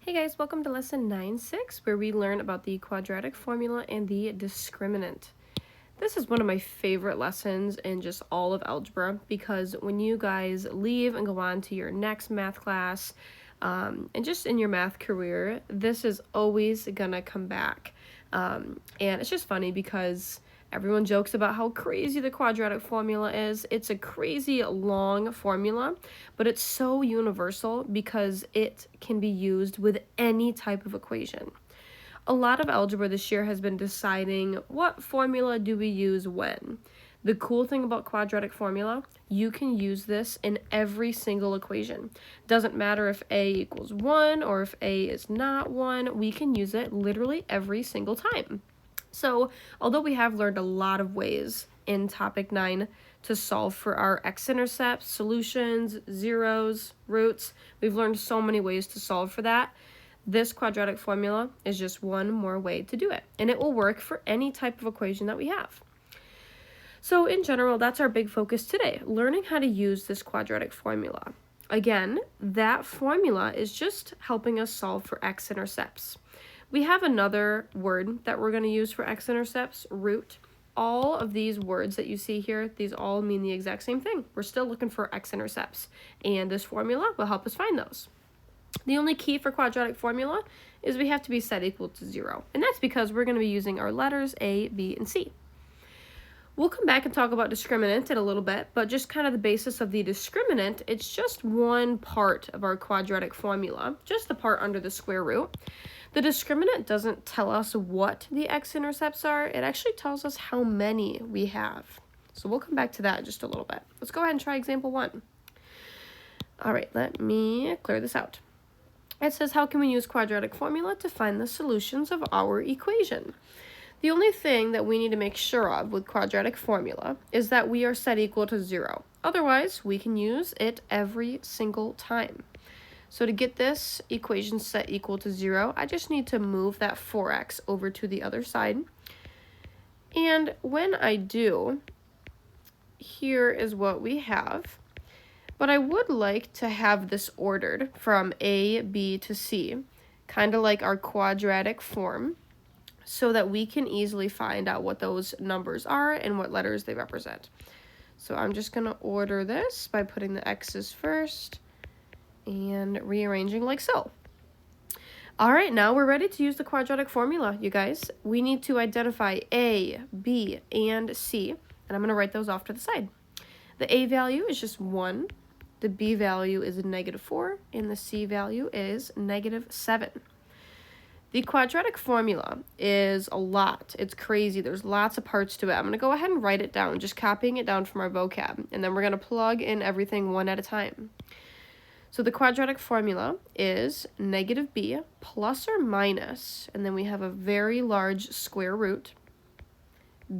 Hey guys, welcome to lesson 9-6, where we learn about the quadratic formula and the discriminant. This is one of my favorite lessons in just all of algebra because when you guys leave and go on to your next math class, and just in your math career, this is always gonna come back. And it's just funny because everyone jokes about how crazy the quadratic formula is. It's a crazy long formula, but it's so universal because it can be used with any type of equation. A lot of algebra this year has been deciding what formula do we use when. The cool thing about quadratic formula, you can use this in every single equation. Doesn't matter if a equals 1 or if a is not 1, we can use it literally every single time. So, although we have learned a lot of ways in topic 9 to solve for our x-intercepts, solutions, zeros, roots, we've learned so many ways to solve for that. This quadratic formula is just one more way to do it, and it will work for any type of equation that we have. So in general, that's our big focus today, learning how to use this quadratic formula. Again, that formula is just helping us solve for x-intercepts. We have another word that we're going to use for x-intercepts, root. All of these words that you see here, these all mean the exact same thing. We're still looking for x-intercepts, and this formula will help us find those. The only key for quadratic formula is we have to be set equal to 0, and that's because we're going to be using our letters A, B, and C. We'll come back and talk about discriminant in a little bit, but just kind of the basis of the discriminant, it's just one part of our quadratic formula, just the part under the square root. The discriminant doesn't tell us what the x-intercepts are, it actually tells us how many we have. So we'll come back to that in just a little bit. Let's go ahead and try example 1. All right, let me clear this out. It says, how can we use quadratic formula to find the solutions of our equation? The only thing that we need to make sure of with quadratic formula is that we are set equal to 0. Otherwise, we can use it every single time. So to get this equation set equal to 0, I just need to move that 4x over to the other side. And when I do, here is what we have. But I would like to have this ordered from A, B to C, kind of like our quadratic form, so that we can easily find out what those numbers are and what letters they represent. So I'm just going to order this by putting the x's first and rearranging like so. All right, now we're ready to use the quadratic formula, you guys. We need to identify A, B, and C, and I'm going to write those off to the side. The A value is just 1, the B value is -4, and the C value is -7. The quadratic formula is a lot. It's crazy. There's lots of parts to it. I'm going to go ahead and write it down, just copying it down from our vocab, and then we're going to plug in everything one at a time. So the quadratic formula is -b plus or minus, and then we have a very large square root,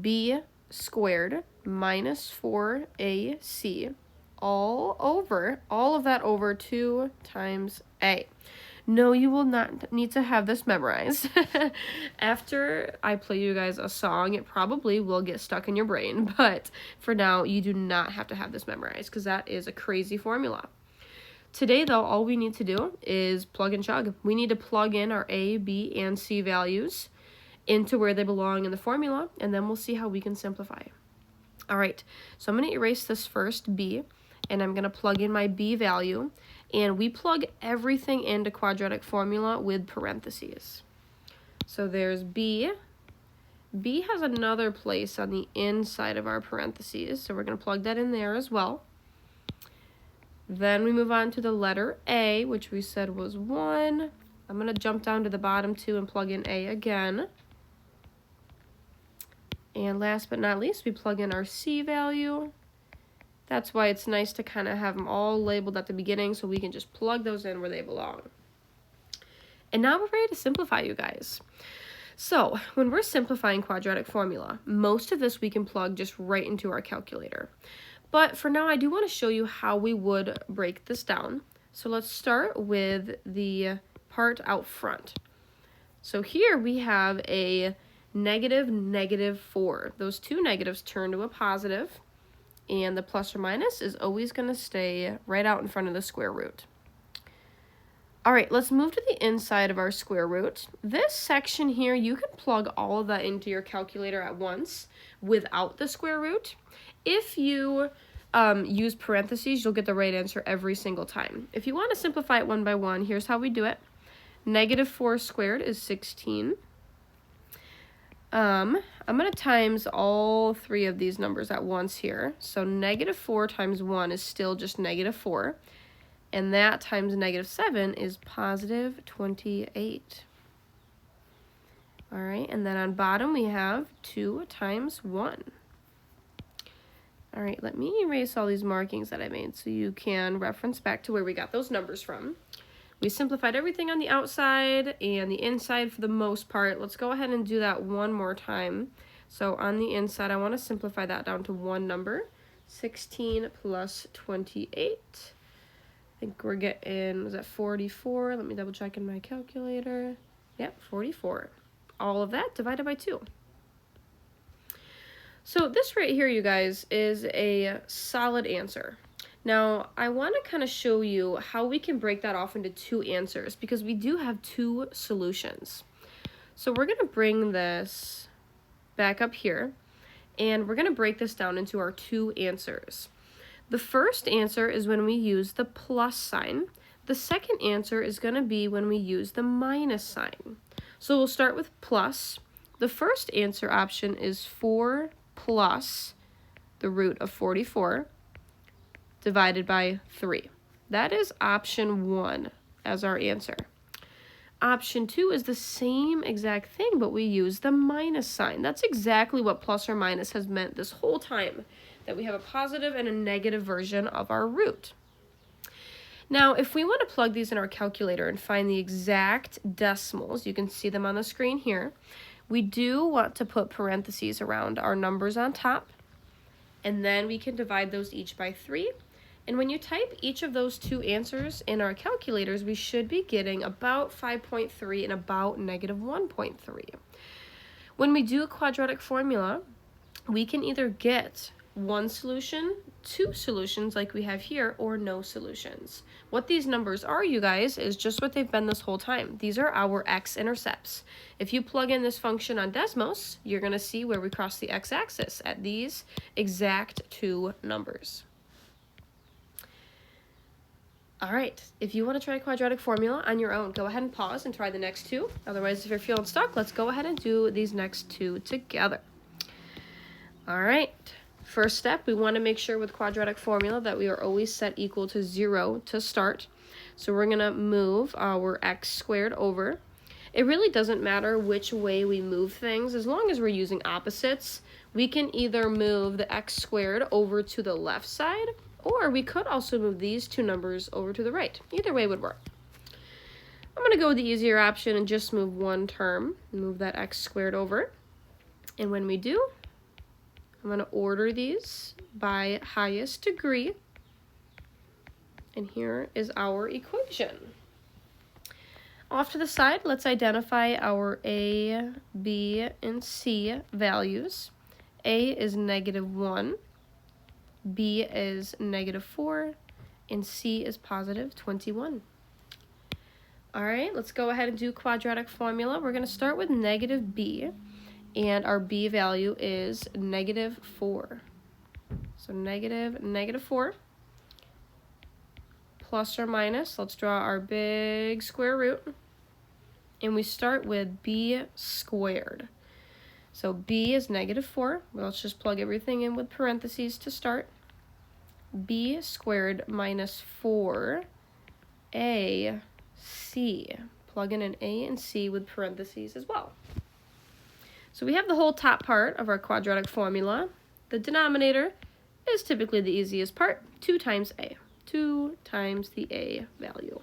b squared minus 4ac, all of that over 2 times a. No, you will not need to have this memorized. After I play you guys a song, it probably will get stuck in your brain, but for now, you do not have to have this memorized because that is a crazy formula. Today, though, all we need to do is plug and chug. We need to plug in our A, B, and C values into where they belong in the formula, and then we'll see how we can simplify. All right, so I'm going to erase this first, B, and I'm going to plug in my B value, and we plug everything into quadratic formula with parentheses. So there's B. B has another place on the inside of our parentheses, so we're going to plug that in there as well. Then we move on to the letter A, which we said was 1. I'm going to jump down to the bottom 2 and plug in A again. And last but not least, we plug in our C value. That's why it's nice to kind of have them all labeled at the beginning so we can just plug those in where they belong. And now we're ready to simplify, you guys. So when we're simplifying quadratic formula, most of this we can plug just right into our calculator. But for now, I do want to show you how we would break this down. So let's start with the part out front. So here we have a -4. Those two negatives turn to a positive, and the plus or minus is always going to stay right out in front of the square root. All right, let's move to the inside of our square root. This section here, you can plug all of that into your calculator at once without the square root. If you use parentheses, you'll get the right answer every single time. If you want to simplify it one by one, here's how we do it. -4 squared is 16. I'm going to times all three of these numbers at once here. So -4 times 1 is still just -4. And that times -7 is positive 28. All right, and then on bottom we have 2 times 1. All right, let me erase all these markings that I made so you can reference back to where we got those numbers from. We simplified everything on the outside and the inside for the most part. Let's go ahead and do that one more time. So on the inside, I want to simplify that down to one number, 16 plus 28. I think we're getting, was that 44? Let me double check in my calculator. Yep, 44. All of that divided by 2. So this right here, you guys, is a solid answer. Now, I want to kind of show you how we can break that off into 2 answers because we do have 2 solutions. So we're going to bring this back up here and we're going to break this down into our 2 answers. The first answer is when we use the plus sign. The second answer is going to be when we use the minus sign. So we'll start with plus. The first answer option is 4 plus the root of 44 divided by 3. That is option 1 as our answer. Option 2 is the same exact thing, but we use the minus sign. That's exactly what plus or minus has meant this whole time, that we have a positive and a negative version of our root. Now, if we want to plug these in our calculator and find the exact decimals, you can see them on the screen here, we do want to put parentheses around our numbers on top, and then we can divide those each by 3. And when you type each of those 2 answers in our calculators, we should be getting about 5.3 and about -1.3. When we do a quadratic formula, we can either get 1 solution, 2 solutions like we have here, or no solutions. What these numbers are, you guys, is just what they've been this whole time. These are our x-intercepts. If you plug in this function on Desmos, you're going to see where we cross the x-axis at these exact 2 numbers. All right, if you want to try a quadratic formula on your own, go ahead and pause and try the next 2. Otherwise, if you're feeling stuck, let's go ahead and do these next 2 together. All right, first step, we want to make sure with quadratic formula that we are always set equal to 0 to start. So we're going to move our x squared over. It really doesn't matter which way we move things. As long as we're using opposites, we can either move the x squared over to the left side, or we could also move these 2 numbers over to the right. Either way would work. I'm going to go with the easier option and just move one term, move that x squared over. And when we do, I'm going to order these by highest degree. And here is our equation. Off to the side, let's identify our a, b, and c values. A is -1. B is -4, and C is positive 21. All right, let's go ahead and do quadratic formula. We're going to start with -b, and our b value is -4. So -4 plus or minus. Let's draw our big square root, and we start with b squared. So b is -4. Well, let's just plug everything in with parentheses to start. B squared minus 4ac. Plug in an a and c with parentheses as well. So we have the whole top part of our quadratic formula. The denominator is typically the easiest part, 2 times a. 2 times the a value.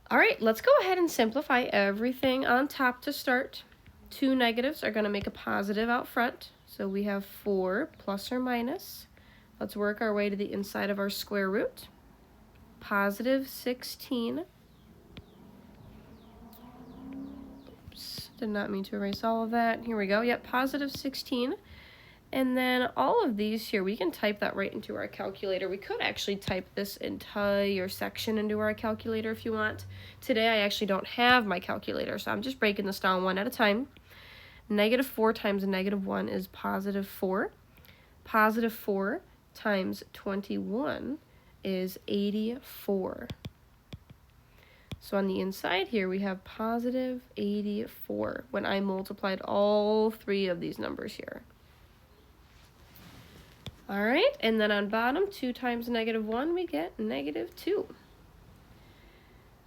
All right, let's go ahead and simplify everything on top to start. 2 negatives are going to make a positive out front. So we have 4 plus or minus. Let's work our way to the inside of our square root. Positive 16. Oops, did not mean to erase all of that. Here we go. Yep, positive 16. And then all of these here, we can type that right into our calculator. We could actually type this entire section into our calculator if you want. Today I actually don't have my calculator, so I'm just breaking this down one at a time. -4 times -1 is +4. +4 times 21 is 84. So on the inside here, we have +84 when I multiplied all three of these numbers here. All right, and then on bottom, 2 times -1, we get -2.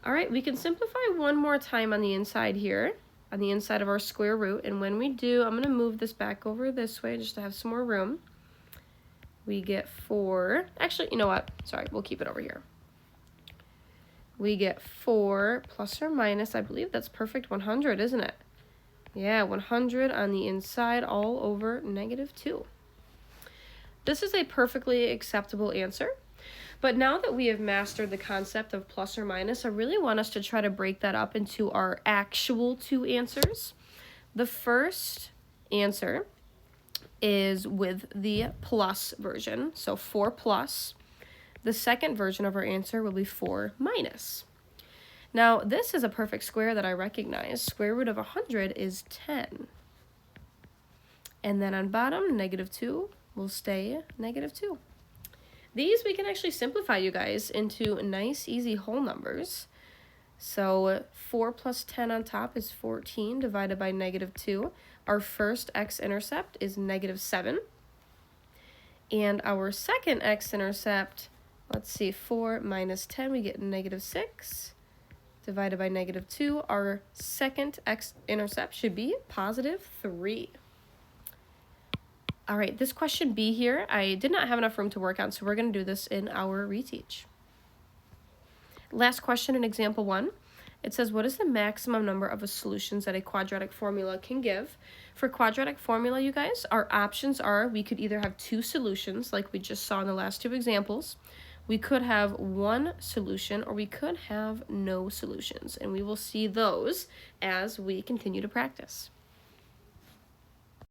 All right, we can simplify one more time on the inside here, on the inside of our square root. And when we do, I'm going to move this back over this way just to have some more room. We get 4. Actually, you know what? Sorry, we'll keep it over here. We get 4 plus or minus, I believe that's perfect, 100, isn't it? Yeah, 100 on the inside all over -2. This is a perfectly acceptable answer. But now that we have mastered the concept of plus or minus, I really want us to try to break that up into our actual two answers. The first answer is with the plus version, so 4 plus. The second version of our answer will be 4 minus. Now, this is a perfect square that I recognize. Square root of 100 is 10. And then on bottom, -2 will stay -2. These we can actually simplify, you guys, into nice, easy whole numbers. So 4 plus 10 on top is 14 divided by -2. Our first x-intercept is -7. And our second x-intercept, let's see, 4 minus 10, we get -6 divided by -2. Our second x-intercept should be +3. All right, this question B here, I did not have enough room to work on, so we're going to do this in our reteach. Last question in example 1. It says, what is the maximum number of solutions that a quadratic formula can give? For quadratic formula, you guys, our options are we could either have 2 solutions, like we just saw in the last 2 examples. We could have 1 solution, or we could have no solutions. And we will see those as we continue to practice.